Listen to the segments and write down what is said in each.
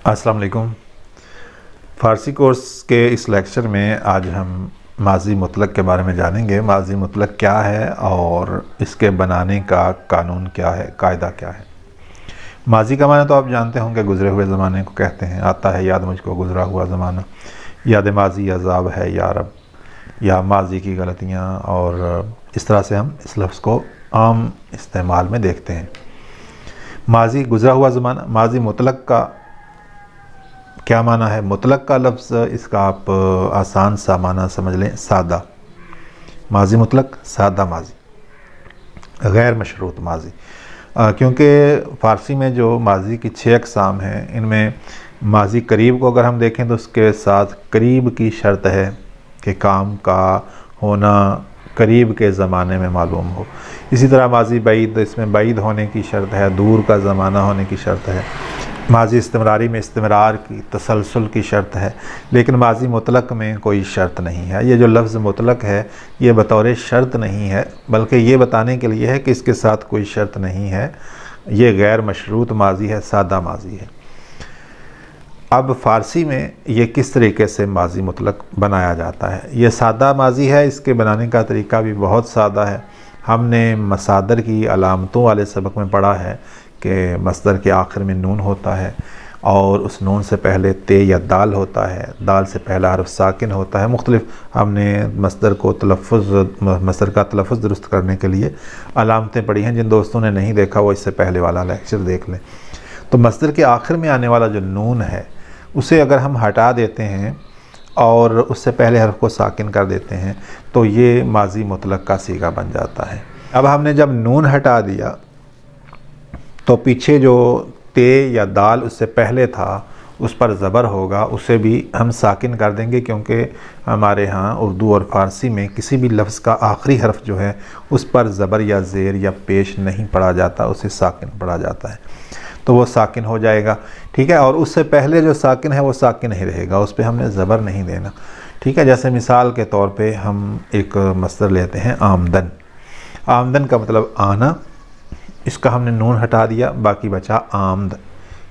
अस्सलाम वालेकुम। फ़ारसी कोर्स के इस लेक्चर में आज हम माज़ी मुतलक के बारे में जानेंगे। माज़ी मुतलक क्या है और इसके बनाने का कानून क्या है, कायदा क्या है। माज़ी का माना तो आप जानते होंगे, गुज़रे हुए ज़माने को कहते हैं। आता है याद मुझको गुज़रा हुआ ज़माना, याद माज़ी अज़ाब है या रब, या माज़ी की गलतियाँ, और इस तरह से हम इस लफ्ज़ को आम इस्तेमाल में देखते हैं। माज़ी गुज़रा हुआ ज़माना। माज़ी मुतलक का क्या माना है? मुतलक का लफ्ज़, इसका आप आसान सा माना समझ लें, सादा। माज़ी मुतलक, सादा माज़ी, गैर मशरूत माज़ी। क्योंकि फ़ारसी में जो माज़ी की 6 अक़साम हैं, इनमें माज़ी करीब को अगर हम देखें तो उसके साथ करीब की शर्त है कि काम का होना करीब के ज़माने में मालूम हो। इसी तरह माज़ी बईद, इसमें बईद होने की शर्त है, दूर का ज़माना होने की शर्त है। माज़ी इस्तिमरारी में इस्तिमरार की, तसलसल की शर्त है। लेकिन माज़ी मुतलक में कोई शर्त नहीं है। ये जो लफ्ज़ मुतलक है, ये बतौर शर्त नहीं है, बल्कि ये बताने के लिए है कि इसके साथ कोई शर्त नहीं है। ये गैर मशरूत माज़ी है, सादा माज़ी है। अब फ़ारसी में ये किस तरीके से माज़ी मुतलक बनाया जाता है? ये सादा माज़ी है। इसके बनाने का तरीका भी बहुत सादा है। हमने मसादर की अलामतों वाले सबक में पढ़ा है कि मस्दर के आखिर में नून होता है और उस नून से पहले ते या दाल होता है, दाल से पहला हर्फ साकिन होता है। मुख्तलिफ हमने मस्दर का तलफ़ुज़ दुरुस्त करने के लिए अलामतें पढ़ी हैं। जिन दोस्तों ने नहीं देखा वो इससे पहले वाला लेक्चर देख लें। तो मस्दर के आखिर में आने वाला जो नून है, उसे अगर हम हटा देते हैं और उससे पहले हर्फ को साकिन कर देते हैं तो ये माज़ी मुतलक का सीगा बन जाता है। अब हमने जब नून हटा दिया तो पीछे जो ते या दाल उससे पहले था, उस पर ज़बर होगा, उसे भी हम साकिन कर देंगे, क्योंकि हमारे यहाँ उर्दू और फ़ारसी में किसी भी लफ्ज़ का आखिरी हर्फ जो है उस पर ज़बर या ज़ेर या पेश नहीं पढ़ा जाता, उसे साकिन पढ़ा जाता है। तो वो साकिन हो जाएगा, ठीक है। और उससे पहले जो साकिन है वो साकिन ही रहेगा, उस पर हमने ज़बर नहीं देना, ठीक है। जैसे मिसाल के तौर पे हम एक मस्दर लेते हैं, आमदन। आमदन का मतलब आना, इसका हमने नून हटा दिया, बाकी बचा आमद।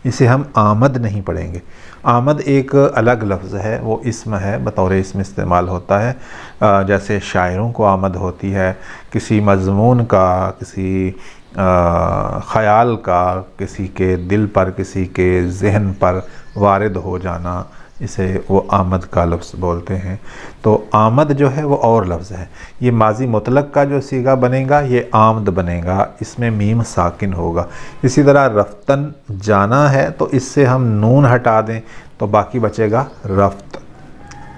इसे हम आमद नहीं पढ़ेंगे। आमद एक अलग लफ्ज़ है, वो इस्म है, बतौर इस्म इस्तेमाल होता है। जैसे शायरों को आमद होती है, किसी मज़मून का, किसी ख़याल का, किसी के दिल पर, किसी के ज़हन पर वारिद हो जाना, इसे वो आमद का लफ्ज़ बोलते हैं। तो आमद जो है वो और लफ्ज़ है। ये माज़ी मुतलक का जो सीगा बनेगा ये आमद बनेगा, इसमें मीम साकिन होगा। इसी तरह रफ्तन, जाना है, तो इससे हम नून हटा दें तो बाकी बचेगा रफ्त।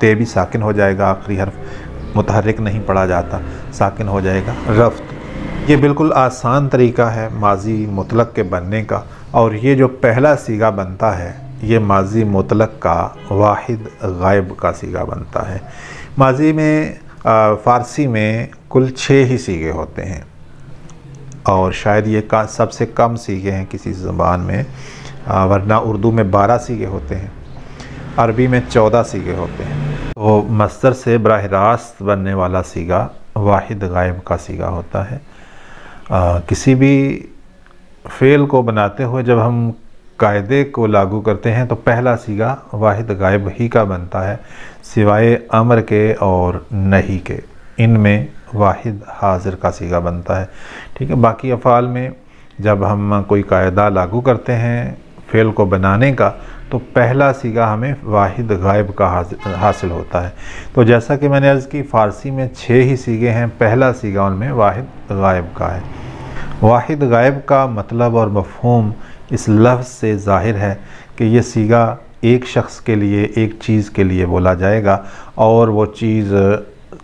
ते भी साकिन हो जाएगा, आखिरी हर्फ मुतहर्रिक नहीं पढ़ा जाता, साकिन हो जाएगा रफ्त। ये बिल्कुल आसान तरीका है माज़ी मुतलक के बनने का। और ये जो पहला सीगा बनता है ये माज़ी मुतलक का वाहिद गायब का सीगा बनता है। माज़ी में फ़ारसी में कुल 6 ही सीगे होते हैं, और शायद ये सबसे कम सीगे हैं किसी ज़बान में, वरना उर्दू में 12 सीगे होते हैं, अरबी में 14 सीगे होते हैं। तो मस्दर से बराह रास्त बनने वाला सीगा वाहिद गायब का सीगा होता है। किसी भी फ़ेल को बनाते हुए जब हम कायदे को लागू करते हैं तो पहला सीगा वाहिद गायब ही का बनता है, सिवाय अमर के और नहीं के, इनमें वाहिद हाजिर का सीगा बनता है, ठीक है। बाकी अफ़ाल में जब हम कोई कायदा लागू करते हैं फ़ेल को बनाने का, तो पहला सीगा हमें वाहिद गायब का हासिल होता है। तो जैसा कि मैंने अर्ज़ की, फ़ारसी में 6 ही सीगे हैं, पहला सीगा उनमें वाहिद गायब का है। वाहिद गायब का मतलब और मफ़हूम इस लफ्ज़ से ज़ाहिर है कि ये सीगा एक शख्स के लिए, एक चीज़ के लिए बोला जाएगा और वो चीज़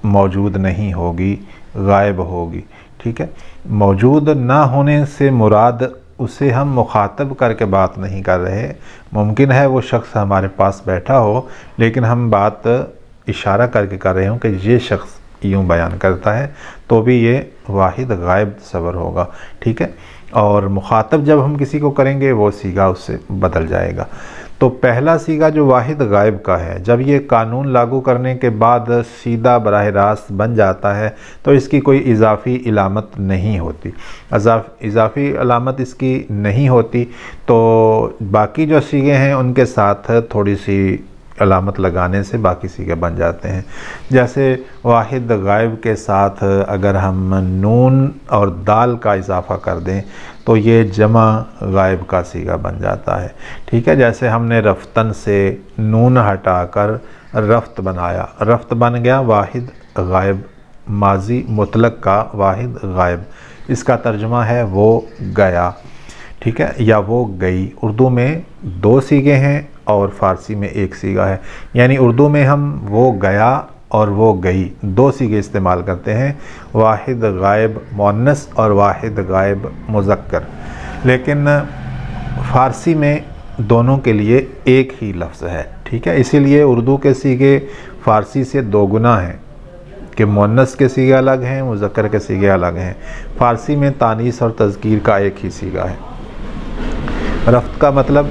मौजूद नहीं होगी, गायब होगी, ठीक है। मौजूद ना होने से मुराद उसे हम मुखातब करके बात नहीं कर रहे। मुमकिन है वो शख्स हमारे पास बैठा हो, लेकिन हम बात इशारा करके कर रहे हों कि ये शख्स यूँ बयान करता है, तो भी ये वाहिद गायब सबर होगा, ठीक है। और मुखातब जब हम किसी को करेंगे वो सीगा उससे बदल जाएगा। तो पहला सीगा जो वाहिद गायब का है, जब ये कानून लागू करने के बाद सीधा बराह रास्त बन जाता है तो इसकी कोई इजाफ़ी इलामत नहीं होती। इजाफ़ी इलामत इसकी नहीं होती तो बाकी जो सीगे हैं उनके साथ थोड़ी सी अलामत लगाने से बाकी सीगे बन जाते हैं। जैसे वाहिद गायब के साथ अगर हम नून और दाल का इजाफ़ा कर दें तो ये जमा गायब का सीगा बन जाता है। ठीक है, जैसे हमने रफ्तन से नून हटाकर रफ्त बनाया, रफ्त बन गया वाहिद गायब, माजी मुतलक का वाहिद गायब। इसका तर्जुमा है वो गया, ठीक है, या वो गई। उर्दू में 2 सीगे हैं और फ़ारसी में 1 सीगा है, यानी उर्दू में हम वो गया और वो गई 2 सीगे इस्तेमाल करते हैं, वाहिद गायब मुअन्नस और वाहिद गायब मुज़क्कर। लेकिन फ़ारसी में दोनों के लिए एक ही लफ्ज़ है। ठीक है, इसीलिए उर्दू के सीगे फ़ारसी से 2 गुना हैं कि मुअन्नस के सीगे अलग हैं, मुज़क्कर के सीगे अलग हैं। फ़ारसी में तानीस और तज़कीर का एक ही सीगा है। रफ्त का मतलब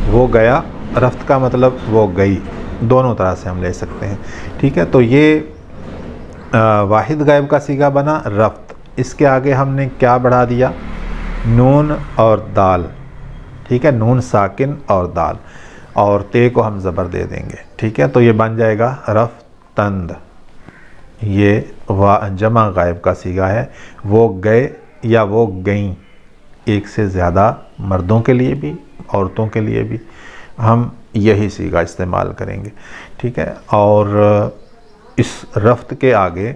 वो गया, रफ्त का मतलब वो गई, दोनों तरह से हम ले सकते हैं। ठीक है, तो ये वाहिद गायब का सीगा बना रफ्त। इसके आगे हमने क्या बढ़ा दिया, नून और दाल। ठीक है, नून साकिन और दाल, और ते को हम ज़बर दे देंगे। ठीक है, तो ये बन जाएगा रफ्तंद। ये जमा गायब का सीगा है, वो गए या वो गईं, एक से ज़्यादा मर्दों के लिए भी औरतों के लिए भी हम यही सीगा इस्तेमाल करेंगे। ठीक है, और इस रफ्त के आगे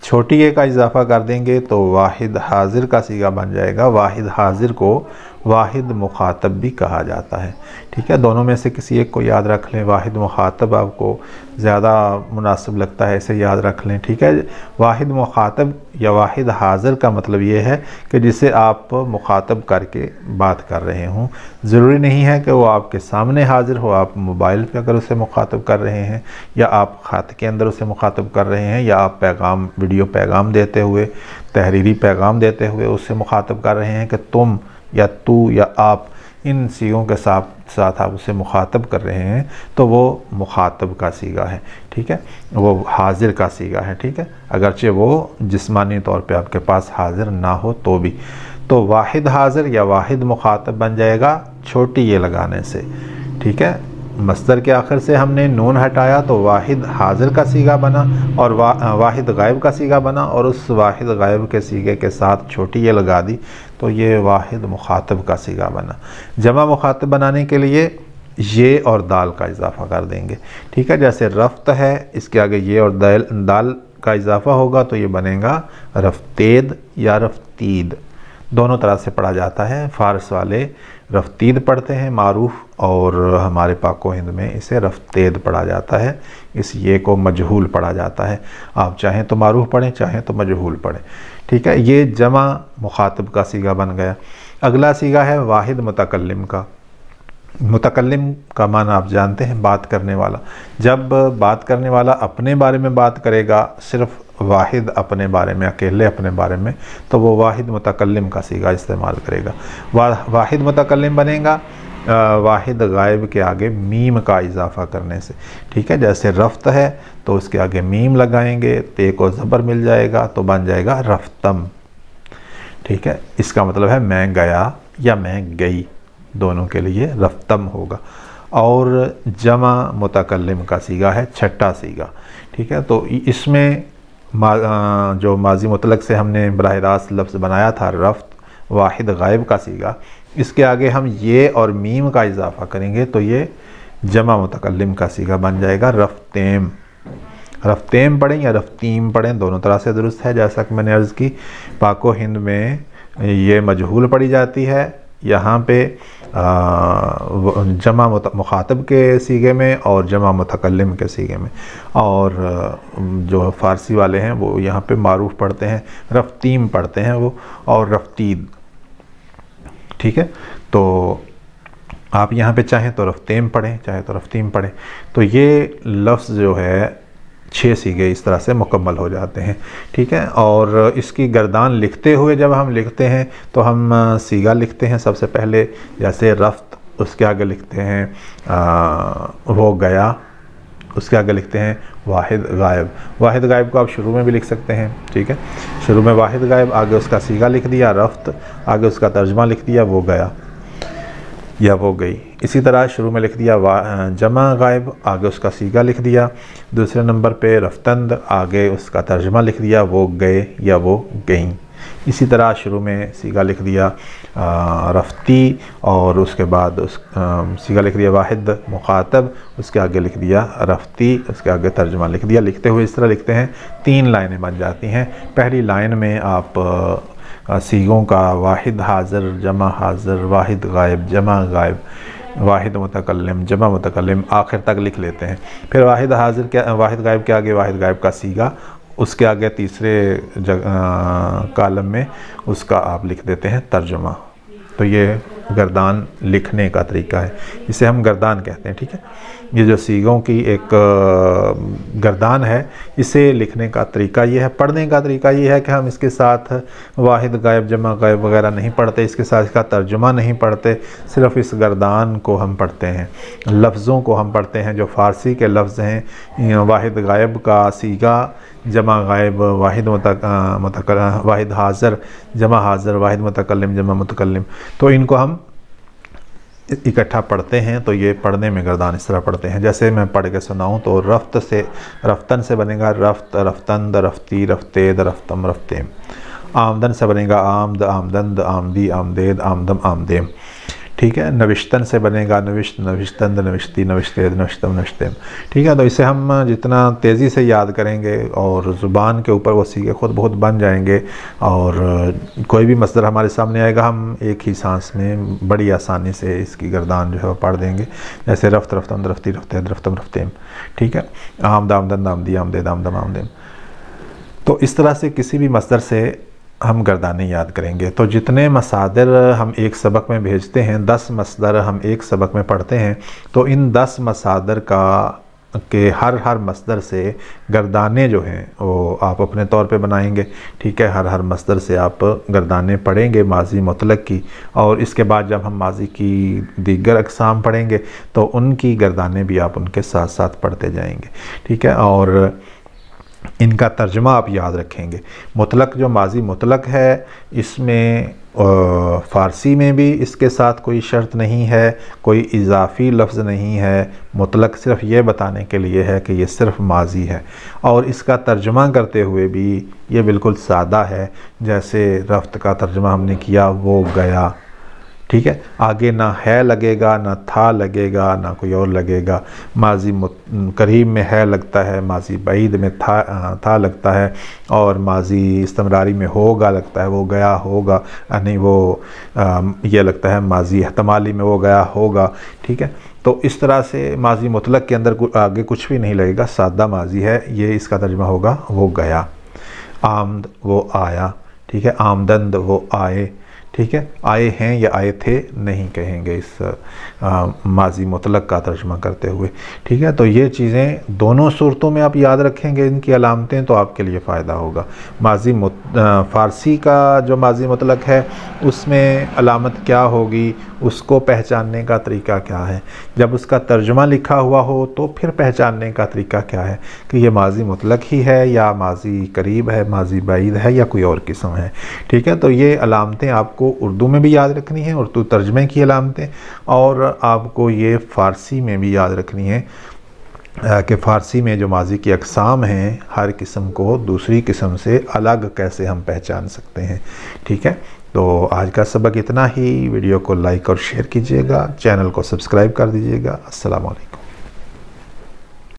छोटी ए का इजाफ़ा कर देंगे तो वाहिद हाजिर का सीगा बन जाएगा। वाहिद हाजिर को वाहिद मुखातब भी कहा जाता है। ठीक है, दोनों में से किसी एक को याद रख लें। वाहिद मुखातब आपको ज़्यादा मुनासिब लगता है, इसे याद रख लें। ठीक है, वाहिद मुखातब या वाहिद हाजिर का मतलब ये है कि जिसे आप मुखातब करके बात कर रहे हों। ज़रूरी नहीं है कि वो आपके सामने हाजिर हो। आप मोबाइल पे अगर उसे मुखातब कर रहे हैं, या आप ख़त के अंदर उसे मुखातब कर रहे हैं, या आप पैगाम वीडियो पैगाम देते हुए, तहरीरी पैगाम देते हुए उससे मुखातब कर रहे हैं कि तुम या तू या आप, इन सीगों के साथ आप उसे मुखातब कर रहे हैं, तो वो मुखातब का सीगा है। ठीक है, वो हाजिर का सीगा है। ठीक है, अगरचे वो जिस्मानी तौर पे आपके पास हाजिर ना हो तो भी। तो वाहिद हाजिर या वाहिद मुखातब बन जाएगा छोटी ये लगाने से। ठीक है, मस्दर के आखिर से हमने नून हटाया तो वाहिद हाजिर का सीगा बना, और वाहिद गायब का सीगा बना, और उस वाहिद गायब के सीगे के साथ छोटी ये लगा दी तो ये वाहिद मुखातब का सीगा बना। जमा मुखातब बनाने के लिए ये और दाल का इजाफ़ा कर देंगे। ठीक है, जैसे रफ्त है, इसके आगे ये और दाल का इजाफ़ा होगा तो ये बनेगा रफ्तेद या रफ्तीद। दोनों तरह से पढ़ा जाता है। फ़ारस वाले रफ्तीद पढ़ते हैं मारूफ़, और हमारे पाको हिंद में इसे रफ्तेद पढ़ा जाता है। इस ये को मजहूल पढ़ा जाता है। आप चाहें तो मारूफ़ पढ़ें, चाहें तो मजहूल पढ़ें। ठीक है, ये जमा मुखातब का सीगा बन गया। अगला सीगा है वाहिद मुतकल्लिम का। मुतकल्लिम का माना आप जानते हैं, बात करने वाला। जब बात करने वाला अपने बारे में बात करेगा, सिर्फ वाहिद अपने बारे में, अकेले अपने बारे में, तो वो वाहिद मुतकल्लिम का सीगा इस्तेमाल करेगा। वाहिद मुतकल्लिम बनेगा वाहिद गायब के आगे मीम का इजाफ़ा करने से। ठीक है, जैसे रफ्त है तो उसके आगे मीम लगाएंगे, ते को ज़बर मिल जाएगा तो बन जाएगा रफ्तम। ठीक है, इसका मतलब है मैं गया या मैं गई, दोनों के लिए रफ्तम होगा। और जमा मुतकल्लिम का सीगा है छठा सीगा। ठीक है, तो इसमें जो माजी मुतलक से हमने बराह रास्त लफ्ज़ बनाया था रफ्त, वाहिद गायब का सीगा, इसके आगे हम ये और मीम का इजाफ़ा करेंगे तो ये जमा मुतकल्लिम का सीगा बन जाएगा रफ्तेम। रफ्तेम पढ़ें या रफ्तीम पढ़ें, दोनों तरह से दुरुस्त है। जैसा कि मैंने अर्ज़ की, पाको हिंद में ये मजहूल पढ़ी जाती है, यहाँ पे जमा मुखातब के सीगे में और जमा मुतकल्लिम के सीगे में। और जो फ़ारसी वाले हैं वो यहाँ पे मारूफ़ पढ़ते हैं, रफ्तीम पढ़ते हैं वो, और रफ्तीद। ठीक है, तो आप यहाँ पे चाहें तो रफ्तेम पढ़ें, चाहे तो रफ्तीम पढ़ें। तो ये लफ्ज़ जो है 6 सीगे इस तरह से मुकम्मल हो जाते हैं। ठीक है, और इसकी गर्दान लिखते हुए जब हम लिखते हैं तो हम सीगा लिखते हैं सबसे पहले, जैसे रफ्त, उसके आगे लिखते हैं वो गया, उसके आगे लिखते हैं वाहिद गायब। वाहिद गायब को आप शुरू में भी लिख सकते हैं, ठीक है। शुरू में वाहिद गायब, आगे उसका सीगा लिख दिया रफ्त, आगे उसका तर्जमा लिख दिया वो गया या वो गई। इसी तरह शुरू में लिख दिया जमा गायब, आगे उसका सीगा लिख दिया। दूसरे नंबर पे रफ्तंद, आगे उसका तर्जमा लिख दिया वो गए या वो गईं। इसी तरह शुरू में सीगा लिख दिया रफ्ती, और उसके बाद उस सीगा लिख दिया वाहिद मुखातब, उसके आगे लिख दिया रफ्ती, उसके आगे तर्जमा लिख दिया। लिखते हुए इस तरह लिखते हैं, 3 लाइनें बन जाती हैं। पहली लाइन में आप सीगों का वाहिद हाज़िर, जमा हाज़िर, वाहिद गायब, जमा गायब, वाहिद मुतकल्लिम, जमा मुतकल्लिम आखिर तक लिख लेते हैं। फिर वाहिद हाज़िर के वाहिद गायब के आगे वाहिद गायब का सीगा, उसके आगे तीसरे कॉलम में उसका आप लिख देते हैं तर्जुमा। तो ये गर्दान लिखने का तरीका है, इसे हम गर्दान कहते हैं, ठीक है। ये जो सीगों की एक गर्दान है, इसे लिखने का तरीका ये है। पढ़ने का तरीका ये है कि हम इसके साथ वाहिद गायब, जमा गायब वगैरह नहीं पढ़ते, इसके साथ इसका तर्जुमा नहीं पढ़ते, सिर्फ़ इस गर्दान को हम पढ़ते हैं। लफ्ज़ों को हम पढ़ते हैं जो फ़ारसी के लफ्ज़ हैं। वाहिद गायब का सीगा, जमा गायब, वाहिद वाहिद हाज़िर, जमा हाज़िर, वाहिद मुतकल्लिम, जमा मुतकल्लिम, तो इनको हम इकट्ठा पढ़ते हैं। तो ये पढ़ने में गर्दान इस तरह पढ़ते हैं, जैसे मैं पढ़ के सुनाऊं तो रफ्त से रफ्तन से बनेगा रफ्त, रफ्तंद, रफ्ती, रफ्तेद, रफ्तम, रफ्तेम। आमदन से बनेगा आमद, आमदंद, आमदी, आमदेद, आमदम, आमदेम, ठीक है। नविश्तन से बनेगा नविश्त, नविश्तंद, नविश्ती, नविश्तेद, नविश्तम, नविश्तेम, ठीक है। तो इसे हम जितना तेज़ी से याद करेंगे और ज़ुबान के ऊपर वो सीखे खुद बहुत बन जाएंगे, और कोई भी मसदर हमारे सामने आएगा हम एक ही सांस में बड़ी आसानी से इसकी गर्दान जो है वो पढ़ देंगे। जैसे रफ्त, रफ्तम, रफ्ती, रफ्तेद, रफ्तम, रफ्तेम, ठीक है। आमद, आमदन, आमदी, आमदेद, आमदम, आमदेम। तो इस तरह से किसी भी मसदर से हम गर्दानें याद करेंगे। तो जितने मसादिर हम एक सबक में भेजते हैं, 10 मसदर हम एक सबक में पढ़ते हैं, तो इन 10 मसादिर के हर मसदर से गर्दानें जो हैं वो आप अपने तौर पे बनाएंगे, ठीक है। हर मसदर से आप गर्दानें पढ़ेंगे माजी मुतलक की, और इसके बाद जब हम माजी की दीगर अक़साम पढ़ेंगे तो उनकी गर्दानें भी आप उनके साथ साथ पढ़ते जाएंगे, ठीक है। और इनका तर्जुमा आप याद रखेंगे। मुतलक जो माजी मुतलक है, इसमें फ़ारसी में भी इसके साथ कोई शर्त नहीं है, कोई इजाफ़ी लफ्ज़ नहीं है। मुतलक सिर्फ़ ये बताने के लिए है कि ये सिर्फ़ माजी है, और इसका तर्जुमा करते हुए भी ये बिल्कुल सादा है। जैसे रफ्त का तर्जुमा हमने किया वो गया, ठीक है। आगे ना है लगेगा, ना था लगेगा, ना कोई और लगेगा। माजी करीब में है लगता है, माजी बईद में था लगता है, और माजी इस्तमरारी में होगा लगता है, वो गया होगा, नहीं वो ये लगता है माजी एहतमाली में वो गया होगा, ठीक है। तो इस तरह से माजी मुतलक के अंदर आगे कुछ भी नहीं लगेगा, सादा माजी है। ये इसका तर्जुमा होगा वो गया। आमद वो आया, ठीक है। आमदंद वो आए, ठीक है। आए हैं या आए थे नहीं कहेंगे इस माजी मुतलक का तर्जुमा करते हुए, ठीक है। तो ये चीज़ें दोनों सूरतों में आप याद रखेंगे, इनकी अलामतें, तो आपके लिए फ़ायदा होगा। फ़ारसी का जो माजी मुतलक है उसमें अलामत क्या होगी, उसको पहचानने का तरीका क्या है। जब उसका तर्जुमा लिखा हुआ हो तो फिर पहचानने का तरीका क्या है कि ये माजी मुतलक ही है या माजी करीब है, माजी बाइद है या कोई और किस्म है, ठीक है। तो ये अलामतें आपको उर्दू में भी याद रखनी है, उर्दू तर्जमे की अलामतें, और आपको ये फ़ारसी में भी याद रखनी है कि फ़ारसी में जो माजी की अक़साम हैं, हर किस्म को दूसरी किस्म से अलग कैसे हम पहचान सकते हैं, ठीक है। तो आज का सबक इतना ही। वीडियो को लाइक और शेयर कीजिएगा, चैनल को सब्सक्राइब कर दीजिएगा। अस्सलाम वालेकुम।